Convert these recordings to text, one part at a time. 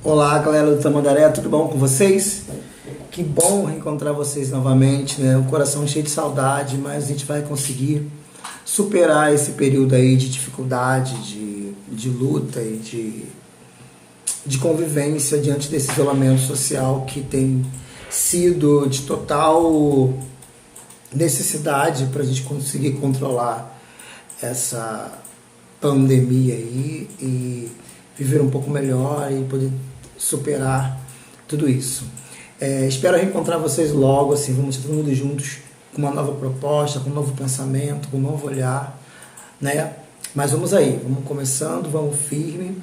Olá, galera do Tamandaré, tudo bom com vocês? Que bom reencontrar vocês novamente, né? O coração cheio de saudade, mas a gente vai conseguir superar esse período aí de dificuldade, de luta e de convivência diante desse isolamento social que tem sido de total necessidade para a gente conseguir controlar essa pandemia aí e viver um pouco melhor e poder superar tudo isso. Espero reencontrar vocês logo, assim, vamos estar todo mundo juntos com uma nova proposta, com um novo pensamento, com um novo olhar, né? Mas vamos aí, vamos começando, vamos firme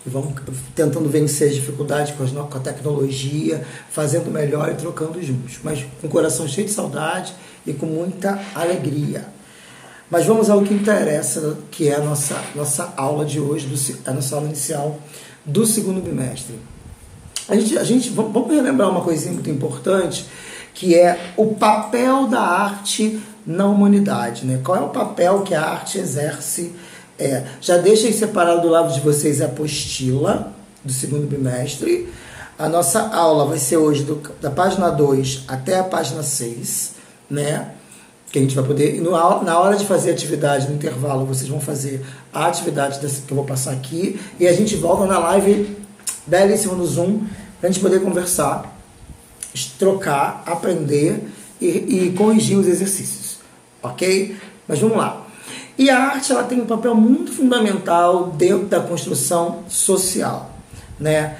e vamos tentando vencer as dificuldades com a tecnologia, fazendo melhor e trocando juntos, mas com o coração cheio de saudade e com muita alegria. Mas vamos ao que interessa, que é a nossa aula de hoje, a nossa aula inicial do segundo bimestre. Vamos relembrar uma coisinha muito importante, que é o papel da arte na humanidade, né? Qual é o papel que a arte exerce? Já deixem separado do lado de vocês a apostila do segundo bimestre. A nossa aula vai ser hoje da página 2 até a página 6, né? Que a gente vai poder, na hora de fazer a atividade, no intervalo, vocês vão fazer a atividade que eu vou passar aqui, e a gente volta na live belíssima no Zoom, para a gente poder conversar, trocar, aprender e corrigir os exercícios, ok? Mas vamos lá. E a arte, ela tem um papel muito fundamental dentro da construção social, né?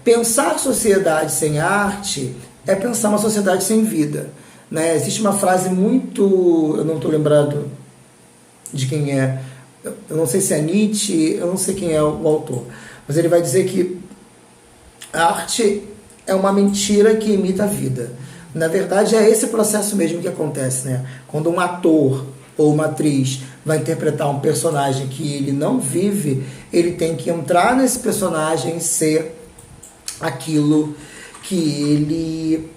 Pensar a sociedade sem arte é pensar uma sociedade sem vida. Né? Existe uma frase muito... Eu não estou lembrado de quem é. Eu não sei se é Nietzsche, eu não sei quem é o autor. Mas ele vai dizer que a arte é uma mentira que imita a vida. Na verdade, é esse processo mesmo que acontece. Né? Quando um ator ou uma atriz vai interpretar um personagem que ele não vive, ele tem que entrar nesse personagem e ser aquilo que ele...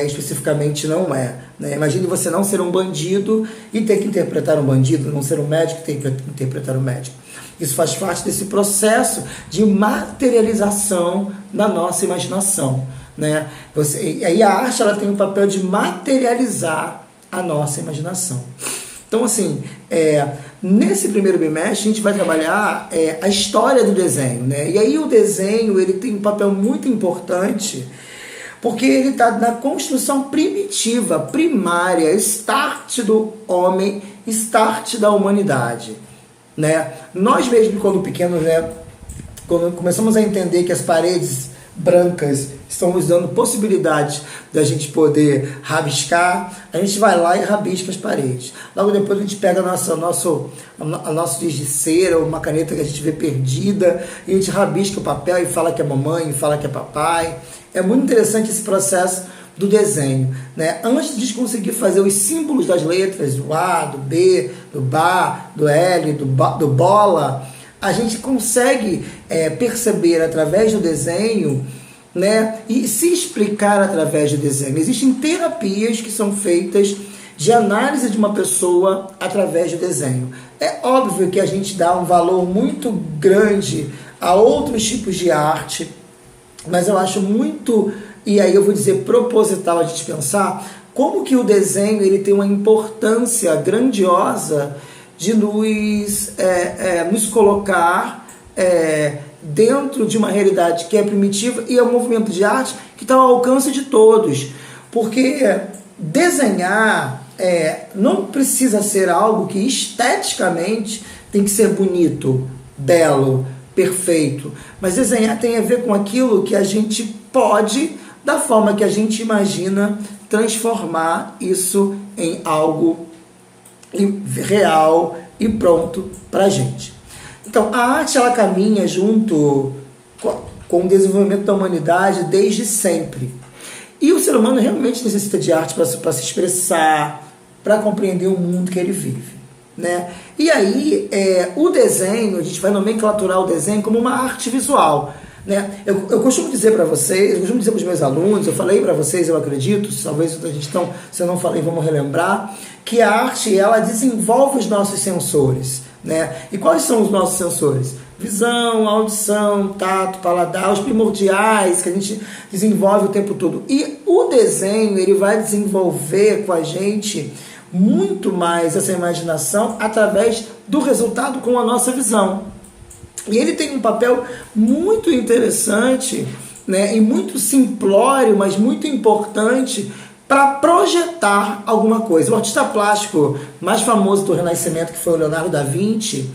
especificamente não é, né? Imagine você não ser um bandido e ter que interpretar um bandido, não ser um médico e ter que interpretar um médico. Isso faz parte desse processo de materialização da nossa imaginação, né? E aí a arte, ela tem o papel de materializar a nossa imaginação. Então, assim, nesse primeiro bimestre a gente vai trabalhar a história do desenho, né? E aí o desenho, ele tem um papel muito importante, porque ele está na construção primitiva, primária, start do homem, start da humanidade, né? Nós mesmo, quando pequenos, né, quando começamos a entender que as paredes brancas estão nos dando possibilidades da gente poder rabiscar, a gente vai lá e rabisca as paredes. Logo depois a gente pega a nosso giz de cera, uma caneta que a gente vê perdida, e a gente rabisca o papel e fala que é mamãe, e fala que é papai. É muito interessante esse processo do desenho, né? Antes de conseguir fazer os símbolos das letras, do A, do B, do Bá, do L, do bola, a gente consegue perceber através do desenho, né? E se explicar através do desenho. Existem terapias que são feitas de análise de uma pessoa através do desenho. É óbvio que a gente dá um valor muito grande a outros tipos de arte, mas eu acho muito, e aí eu vou dizer proposital, a gente pensar como que o desenho, ele tem uma importância grandiosa de nos colocar dentro de uma realidade que é primitiva, e é um movimento de arte que está ao alcance de todos, porque desenhar não precisa ser algo que esteticamente tem que ser bonito, belo, perfeito, mas desenhar tem a ver com aquilo que a gente pode, da forma que a gente imagina, transformar isso em algo real e pronto para a gente. Então, a arte, ela caminha junto com o desenvolvimento da humanidade desde sempre. E o ser humano realmente necessita de arte para se expressar, para compreender o mundo que ele vive, né? E aí, o desenho, a gente vai nomenclaturar o desenho como uma arte visual, né? Eu costumo dizer para vocês, eu costumo dizer para os meus alunos, eu falei para vocês, eu acredito, talvez a gente não, se eu não falei, vamos relembrar, que a arte, ela desenvolve os nossos sensores, né? E quais são os nossos sensores? Visão, audição, tato, paladar, os primordiais que a gente desenvolve o tempo todo. E o desenho, ele vai desenvolver com a gente muito mais essa imaginação através do resultado com a nossa visão. E ele tem um papel muito interessante, né, e muito simplório, mas muito importante para projetar alguma coisa. O artista plástico mais famoso do Renascimento, que foi o Leonardo da Vinci,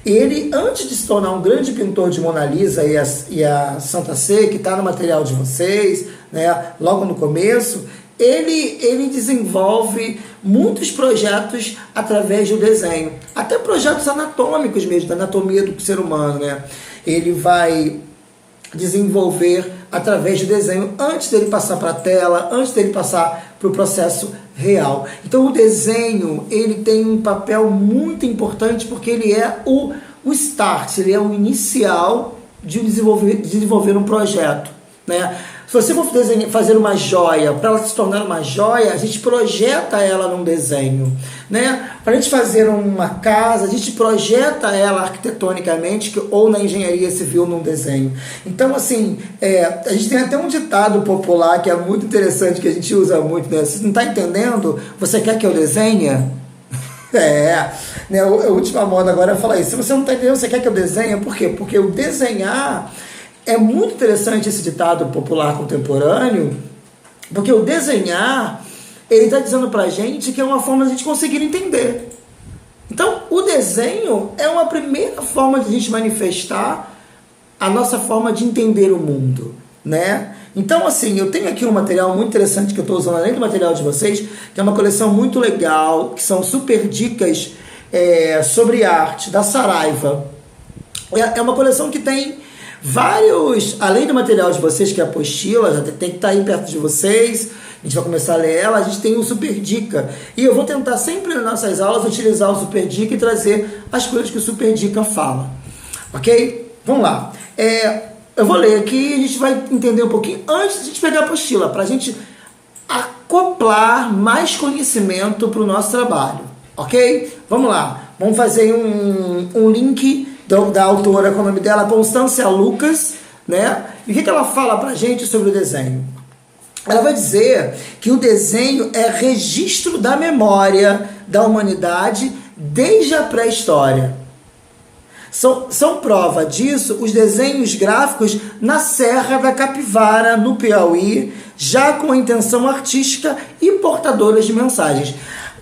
ele, antes de se tornar um grande pintor de Mona Lisa e a Santa Sé, que está no material de vocês, né, logo no começo, ele desenvolve muitos projetos através do desenho, até projetos anatômicos mesmo, da anatomia do ser humano, né? Ele vai desenvolver através do desenho antes dele passar para a tela, antes dele passar para o processo real. Então o desenho, ele tem um papel muito importante porque ele é o start, ele é o inicial de desenvolver um projeto, né? Se você for fazer uma joia, para ela se tornar uma joia, a gente projeta ela num desenho, né? Para a gente fazer uma casa, a gente projeta ela arquitetonicamente ou na engenharia civil num desenho. Então, assim, a gente tem até um ditado popular que é muito interessante, que a gente usa muito, né? Você não está entendendo? Você quer que eu desenhe? Né? A última moda agora é falar isso. Se você não está entendendo, você quer que eu desenhe? Por quê? Porque o desenhar... É muito interessante esse ditado popular contemporâneo, porque o desenhar, ele está dizendo para a gente que é uma forma de a gente conseguir entender. Então, o desenho é uma primeira forma de a gente manifestar a nossa forma de entender o mundo, né? Então, assim, eu tenho aqui um material muito interessante que eu estou usando, além do material de vocês, que é uma coleção muito legal, que são super dicas sobre arte, da Saraiva. É uma coleção que tem vários, além do material de vocês, que é a apostila, já tem que estar aí perto de vocês, a gente vai começar a ler ela, a gente tem o Super Dica, e eu vou tentar sempre nas nossas aulas utilizar o Super Dica e trazer as coisas que o Super Dica fala, ok? Vamos lá, eu vou ler aqui e a gente vai entender um pouquinho, antes de a gente pegar a apostila, para a gente acoplar mais conhecimento para o nosso trabalho, ok? Vamos lá, vamos fazer um link da autora, com o nome dela, Constância Lucas, né? E o que ela fala pra gente sobre o desenho? Ela vai dizer que o desenho é registro da memória da humanidade desde a pré-história. São prova disso os desenhos gráficos na Serra da Capivara, no Piauí, já com a intenção artística e portadoras de mensagens.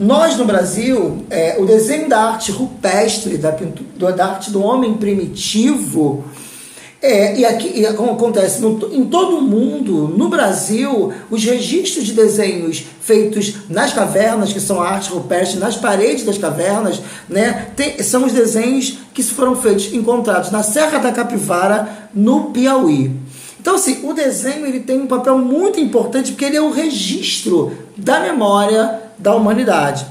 Nós, no Brasil, o desenho da arte rupestre, da arte do homem primitivo, e aqui acontece em todo o mundo, no Brasil, os registros de desenhos feitos nas cavernas, que são a arte rupestre, nas paredes das cavernas, né, são os desenhos que foram encontrados na Serra da Capivara, no Piauí. Então, assim, o desenho ele tem um papel muito importante porque ele é o registro da memória da humanidade.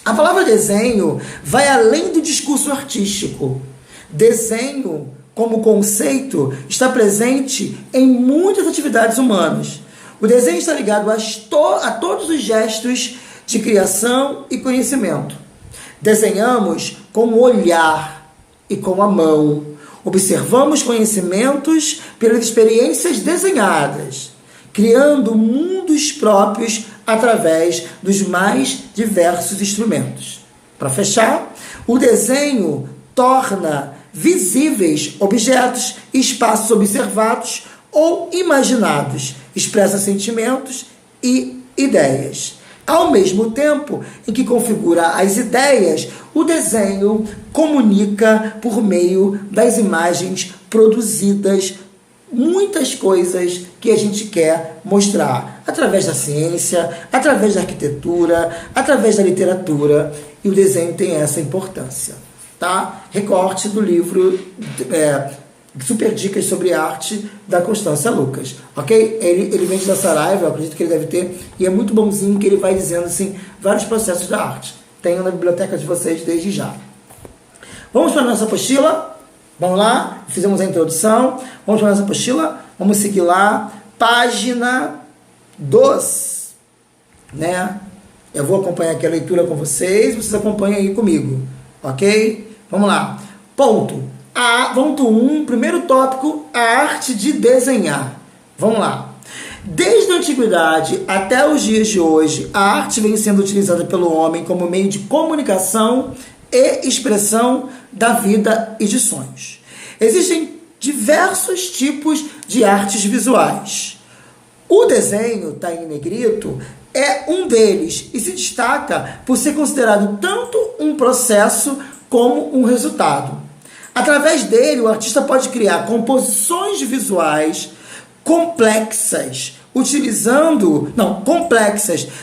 A palavra desenho vai além do discurso artístico. Desenho, como conceito, está presente em muitas atividades humanas. O desenho está ligado a todos os gestos de criação e conhecimento. Desenhamos com o olhar e com a mão. Observamos conhecimentos pelas experiências desenhadas, criando mundos próprios através dos mais diversos instrumentos. Para fechar, o desenho torna visíveis objetos e espaços observados ou imaginados, expressa sentimentos e ideias. Ao mesmo tempo em que configura as ideias, o desenho comunica por meio das imagens produzidas muitas coisas que a gente quer mostrar, através da ciência, através da arquitetura, através da literatura, e o desenho tem essa importância, tá? Recorte do livro Super Dicas sobre Arte, da Constância Lucas, ok? Ele vem da Saraiva, eu acredito que ele deve ter, e é muito bonzinho que ele vai dizendo assim, vários processos da arte. Tenho na biblioteca de vocês desde já. Vamos para a nossa apostila? Vamos lá? Fizemos a introdução. Vamos para a nossa apostila? Vamos seguir lá. Página 2. Né? Eu vou acompanhar aqui a leitura com vocês. Vocês acompanham aí comigo. Ok? Vamos lá. Ponto. Ponto 1, primeiro tópico, a arte de desenhar. Vamos lá. Desde a antiguidade até os dias de hoje, a arte vem sendo utilizada pelo homem como meio de comunicação e expressão da vida e de sonhos. Existem diversos tipos de artes visuais. O desenho, está em negrito, é um deles e se destaca por ser considerado tanto um processo como um resultado. Através dele, o artista pode criar composições visuais complexas,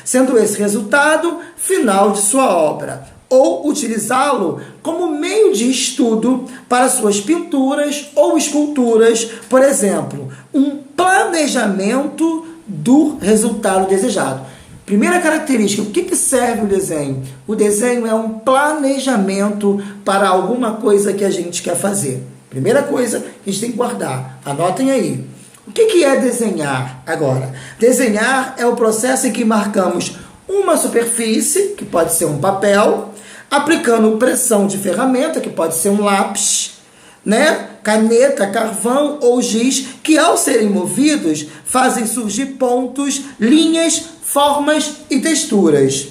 sendo esse resultado final de sua obra, ou utilizá-lo como meio de estudo para suas pinturas ou esculturas, por exemplo, um planejamento do resultado desejado. Primeira característica, o que serve o desenho? O desenho é um planejamento para alguma coisa que a gente quer fazer. Primeira coisa que a gente tem que guardar, anotem aí. O que é desenhar agora? Desenhar é o processo em que marcamos uma superfície, que pode ser um papel, aplicando pressão de ferramenta, que pode ser um lápis, né? Caneta, carvão ou giz, que ao serem movidos fazem surgir pontos, linhas, formas e texturas.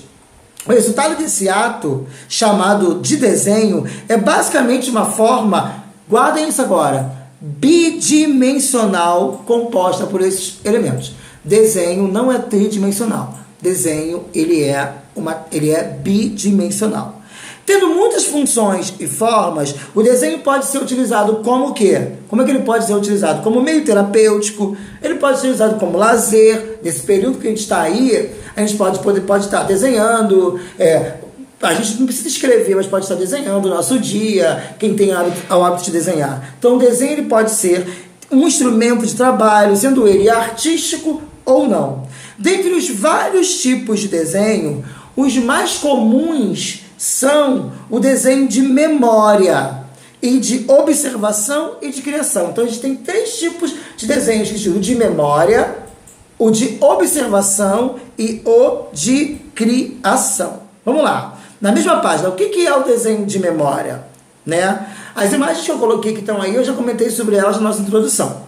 O resultado desse ato, chamado de desenho, é basicamente uma forma, guardem isso agora, bidimensional composta por esses elementos. Desenho não é tridimensional. Desenho, ele é bidimensional. Tendo muitas funções e formas, o desenho pode ser utilizado como o quê? Como é que ele pode ser utilizado? Como meio terapêutico, ele pode ser usado como lazer. Nesse período que a gente está aí, a gente pode estar desenhando, a gente não precisa escrever, mas pode estar desenhando o nosso dia, quem tem o hábito de desenhar. Então o desenho ele pode ser um instrumento de trabalho, sendo ele artístico ou não. Dentre os vários tipos de desenho, os mais comuns são o desenho de memória e de observação e de criação. Então a gente tem 3 tipos de desenhos, o de memória, o de observação e o de criação. Vamos lá. Na mesma página, o que é o desenho de memória? Né? As imagens que eu coloquei que estão aí, eu já comentei sobre elas na nossa introdução.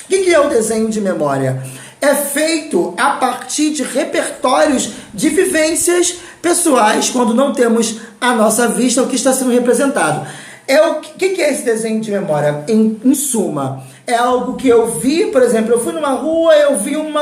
O que é o desenho de memória? É feito a partir de repertórios de vivências pessoais, quando não temos à nossa vista o que está sendo representado. O que é esse desenho de memória? Em suma, é algo que eu vi, por exemplo, eu fui numa rua, eu vi um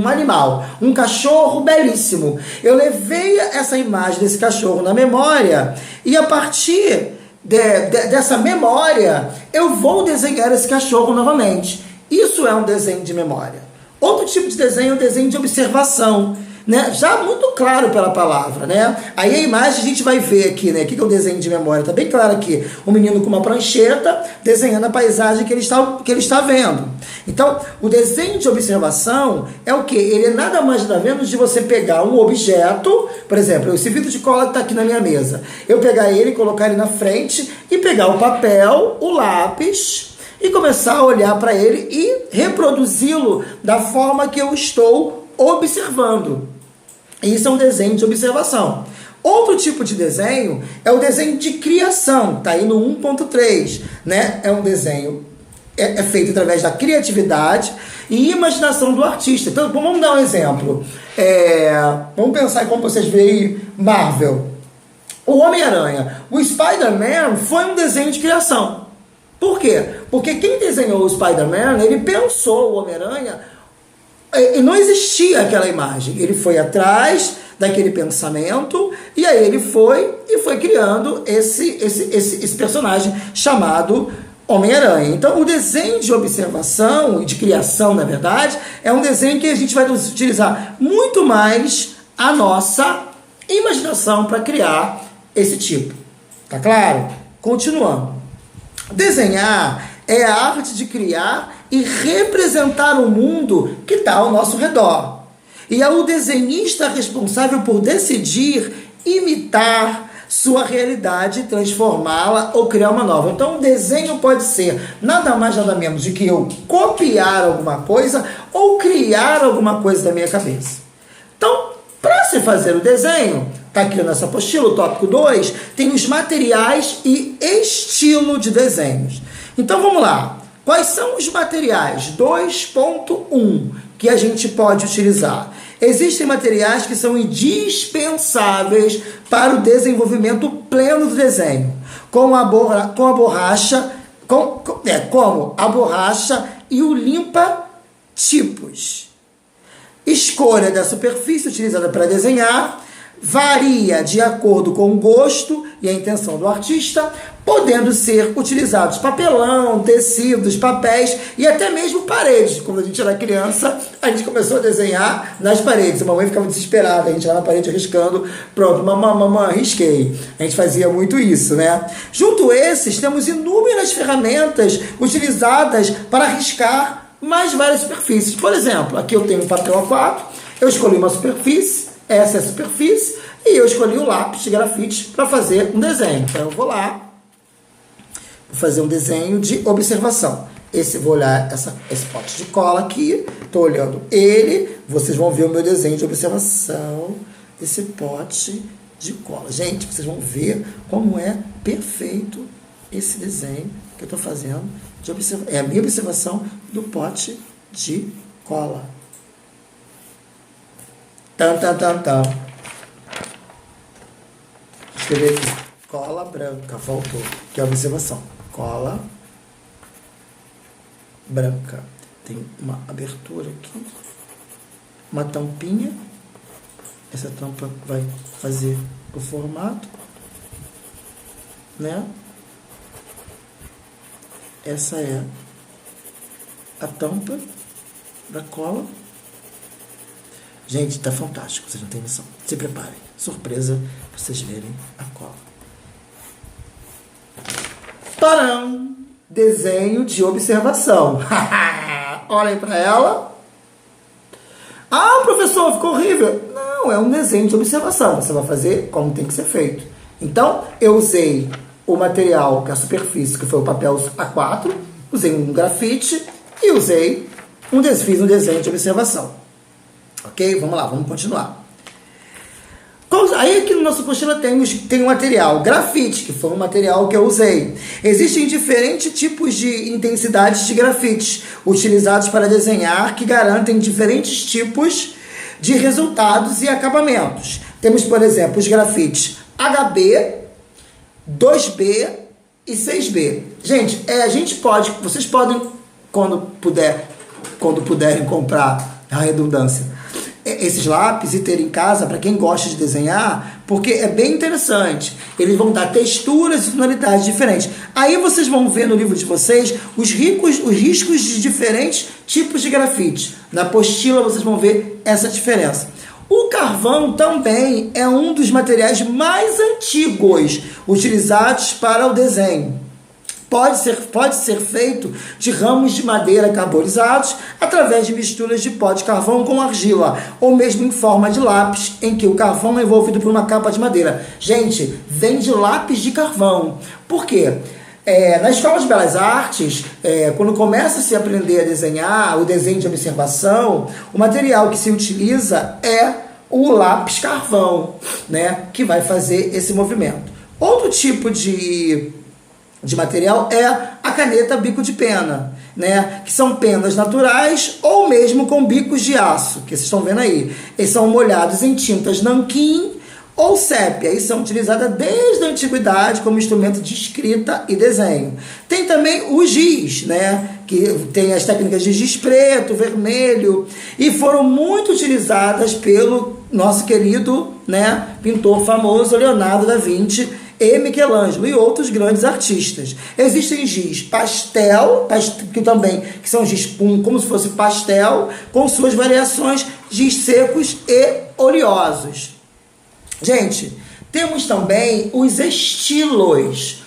animal, um cachorro belíssimo. Eu levei essa imagem desse cachorro na memória e a partir dessa memória eu vou desenhar esse cachorro novamente. Isso é um desenho de memória. Outro tipo de desenho é o desenho de observação, né? Já muito claro pela palavra, né? Aí a imagem a gente vai ver aqui, né? O que é o desenho de memória? Está bem claro aqui. O menino com uma prancheta desenhando a paisagem que ele está vendo. Então, o desenho de observação é o quê? Ele é nada mais nada menos de você pegar um objeto, por exemplo, esse vidro de cola que está aqui na minha mesa. Eu pegar ele, colocar ele na frente e pegar o papel, o lápis e começar a olhar para ele e reproduzi-lo da forma que eu estou observando. Isso é um desenho de observação. Outro tipo de desenho é o desenho de criação, está aí no 1.3, né? É um desenho é feito através da criatividade e imaginação do artista. Então, vamos dar um exemplo. Vamos pensar em como vocês veem Marvel. O Homem-Aranha. O Spider-Man foi um desenho de criação. Por quê? Porque quem desenhou o Spider-Man, ele pensou o Homem-Aranha e não existia aquela imagem. Ele foi atrás daquele pensamento e aí ele foi criando esse personagem chamado Homem-Aranha. Então, o desenho de observação e de criação, na verdade, é um desenho que a gente vai utilizar muito mais a nossa imaginação para criar esse tipo. Tá claro? Continuando. Desenhar é a arte de criar e representar o mundo que está ao nosso redor. E é o desenhista responsável por decidir imitar sua realidade, transformá-la ou criar uma nova. Então, o desenho pode ser nada mais, nada menos de que eu copiar alguma coisa ou criar alguma coisa da minha cabeça. Então, para se fazer o desenho, Tá aqui na nossa apostila, o tópico 2, tem os materiais e estilo de desenhos. Então vamos lá. Quais são os materiais? 2.1 que a gente pode utilizar. Existem materiais que são indispensáveis para o desenvolvimento pleno do desenho, como a borracha e o limpa-tipos. Escolha da superfície utilizada para desenhar varia de acordo com o gosto e a intenção do artista, podendo ser utilizados papelão, tecidos, papéis e até mesmo paredes. Quando a gente era criança, a gente começou a desenhar nas paredes. A mamãe ficava desesperada, a gente lá na parede riscando. Pronto, mamãe, risquei. A gente fazia muito isso, né? Junto a esses, temos inúmeras ferramentas utilizadas para riscar mais várias superfícies. Por exemplo, aqui eu tenho um papel A4, eu escolhi uma superfície, essa é a superfície, e eu escolhi o lápis de grafite para fazer um desenho. Então eu vou lá, vou fazer um desenho de observação. Vou olhar esse pote de cola aqui, estou olhando ele, vocês vão ver o meu desenho de observação desse pote de cola. Gente, vocês vão ver como é perfeito esse desenho que eu estou fazendo. É a minha observação do pote de cola. Escrever aqui. Cola branca, faltou. Que é a observação. Cola branca. Tem uma abertura aqui. Uma tampinha. Essa tampa vai fazer o formato. Né? Essa é a tampa da cola. Gente, tá fantástico, vocês não têm noção. Se preparem. Surpresa pra vocês verem a cola. Tcharam! Desenho de observação. Olhem para ela. Ah, professor, ficou horrível. Não, é um desenho de observação. Você vai fazer como tem que ser feito. Então, eu usei o material, que é a superfície, que foi o papel A4, usei um grafite e fiz um desenho de observação. Ok? Vamos lá, vamos continuar. Aí aqui no nosso apostila tem um material, grafite, que foi um material que eu usei. Existem diferentes tipos de intensidades de grafites utilizados para desenhar que garantem diferentes tipos de resultados e acabamentos. Temos, por exemplo, os grafites HB, 2B e 6B. Gente, vocês podem, quando puderem comprar, a redundância, esses lápis e ter em casa, para quem gosta de desenhar, porque é bem interessante. Eles vão dar texturas e tonalidades diferentes. Aí vocês vão ver no livro de vocês os riscos de diferentes tipos de grafite. Na apostila vocês vão ver essa diferença. O carvão também é um dos materiais mais antigos utilizados para o desenho. Pode ser feito de ramos de madeira carbonizados através de misturas de pó de carvão com argila, ou mesmo em forma de lápis, em que o carvão é envolvido por uma capa de madeira. Gente, vem de lápis de carvão. Por quê? Na Escola de Belas Artes, quando começa a se aprender a desenhar, o desenho de observação, o material que se utiliza é o lápis carvão, né, que vai fazer esse movimento. Outro tipo de material é a caneta bico de pena, né? Que são penas naturais ou mesmo com bicos de aço, que vocês estão vendo aí. Eles são molhados em tintas nanquim ou sépia e são utilizadas desde a antiguidade como instrumento de escrita e desenho. Tem também o giz, né? Que tem as técnicas de giz preto, vermelho, e foram muito utilizadas pelo nosso querido, né, pintor famoso Leonardo da Vinci e Michelangelo e outros grandes artistas. Existem giz pastel, que são giz como se fosse pastel, com suas variações, giz secos e oleosos. Gente, temos também os estilos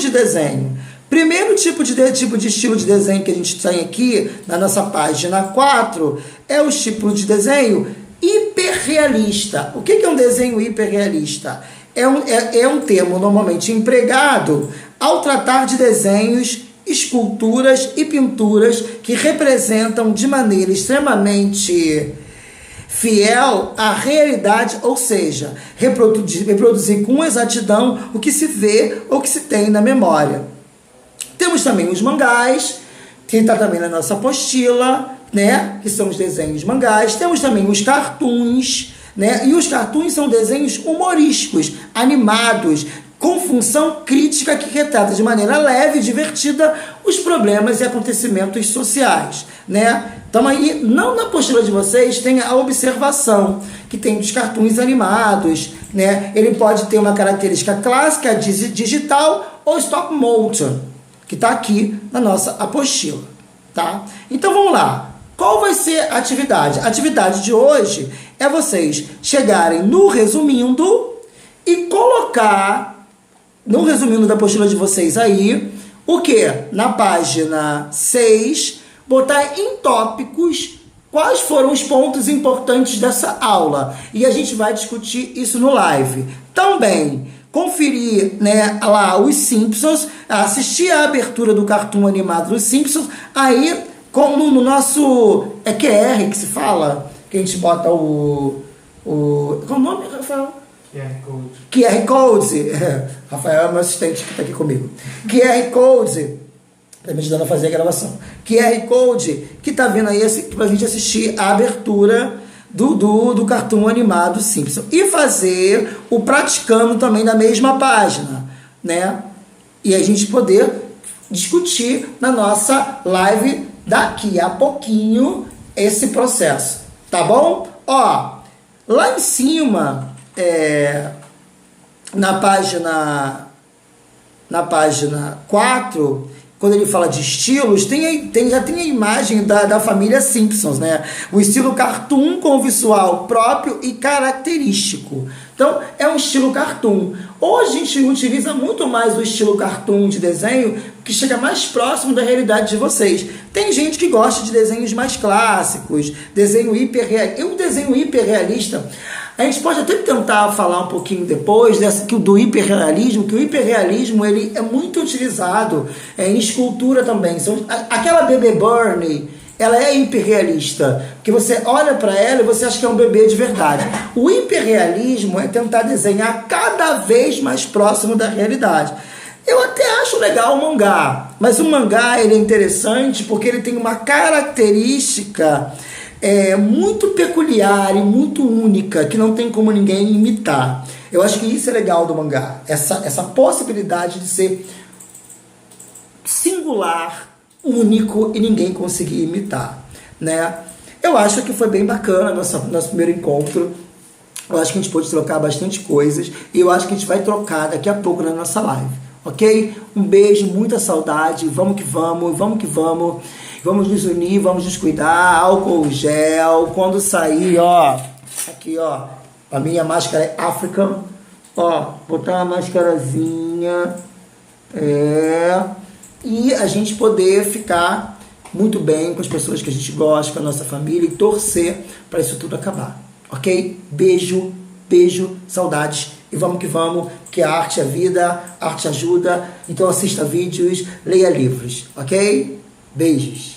de desenho. Primeiro tipo de estilo de desenho que a gente tem aqui na nossa página 4 é o tipo de desenho hiperrealista. O que é um desenho hiperrealista? É um termo normalmente empregado ao tratar de desenhos, esculturas e pinturas que representam de maneira extremamente fiel à realidade, ou seja, reproduzir com exatidão o que se vê ou que se tem na memória. Temos também os mangás, que está também na nossa apostila, né? Que são os desenhos mangás. Temos também os cartoons, né? E os cartoons são desenhos humorísticos, animados, com função crítica que retrata de maneira leve e divertida os problemas e acontecimentos sociais, né? Então aí, não na apostila de vocês tem a observação, que tem dos cartoons animados, né? Ele pode ter uma característica clássica, digital ou stop motion, que está aqui na nossa apostila, tá? Então vamos lá. Qual vai ser a atividade? A atividade de hoje é vocês chegarem no resumindo e colocar no resumindo da apostila de vocês aí, o que? Na página 6, botar em tópicos quais foram os pontos importantes dessa aula. E a gente vai discutir isso no live. Também conferir, né, lá os Simpsons, assistir a abertura do cartoon animado dos Simpsons, aí como no nosso QR que se fala, que a gente bota qual o nome, Rafael? QR Code. Rafael é meu assistente que está aqui comigo. QR Code. Está me ajudando a fazer a gravação. QR Code que está vendo aí para a gente assistir a abertura do cartoon animado Simpson. E fazer o praticando também na mesma página, né? E a gente poder discutir na nossa live daqui a pouquinho esse processo. Tá bom? Ó, lá em cima... na página 4, quando ele fala de estilos, já tem a imagem da família Simpsons, né? O estilo cartoon com visual próprio e característico. Então, é um estilo cartoon. Hoje a gente utiliza muito mais o estilo cartoon de desenho, que chega mais próximo da realidade de vocês. Tem gente que gosta de desenhos mais clássicos, desenho hiperrealista. O desenho hiperrealista, a gente pode até tentar falar um pouquinho depois do hiperrealismo, que o hiperrealismo ele é muito utilizado em escultura também. Aquela bebê Bernie, ela é hiperrealista, porque você olha para ela e você acha que é um bebê de verdade. O hiperrealismo é tentar desenhar cada vez mais próximo da realidade. Eu até acho legal o mangá, mas o mangá ele é interessante porque ele tem uma característica muito peculiar e muito única, que não tem como ninguém imitar. Eu acho que isso é legal do mangá, essa possibilidade de ser singular, único e ninguém conseguir imitar, né? Eu acho que foi bem bacana nosso primeiro encontro. Eu acho que a gente pôde trocar bastante coisas e eu acho que a gente vai trocar daqui a pouco na nossa live, ok? Um beijo, muita saudade, vamos que vamos, vamos que vamos. Vamos nos unir, vamos nos cuidar, álcool gel, quando sair, ó, aqui, ó, a minha máscara é African, ó, botar uma máscarazinha, e a gente poder ficar muito bem com as pessoas que a gente gosta, com a nossa família e torcer para isso tudo acabar, ok? Beijo, beijo, saudades e vamos que a arte é vida, a arte ajuda, então assista vídeos, leia livros, ok? Beijos.